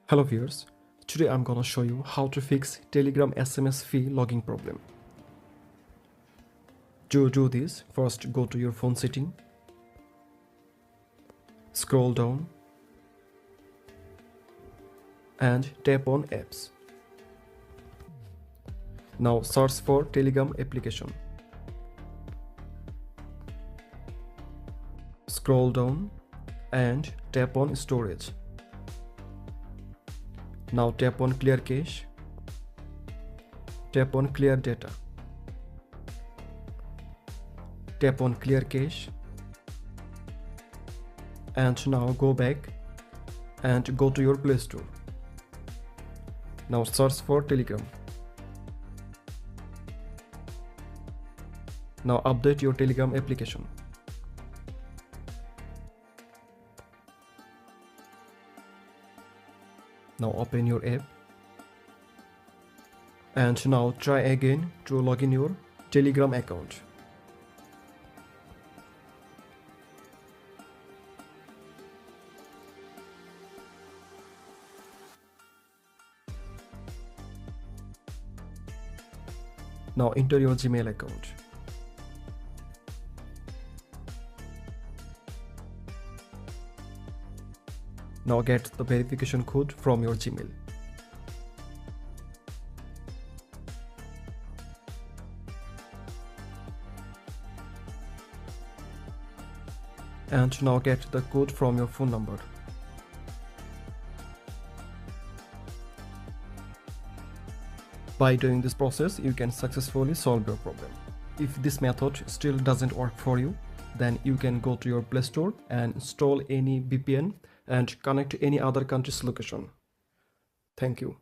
Hello viewers, today I'm gonna show you how to fix Telegram SMS fee logging problem. To do this, first go to your phone setting, scroll down and tap on apps. Now search for Telegram application. Scroll down and tap on storage. Now tap on clear cache, tap on clear data, tap on clear cache, and now go back and go to your Play Store. Now search for Telegram. Now update your Telegram application. Now open your app and now try again to log in your Telegram account. Now enter your Gmail account. Now get the verification code from your Gmail. And now get the code from your phone number. By doing this process, you can successfully solve your problem. If this method still doesn't work for you, then you can go to your Play Store and install any VPN and connect to any other country's location. Thank you.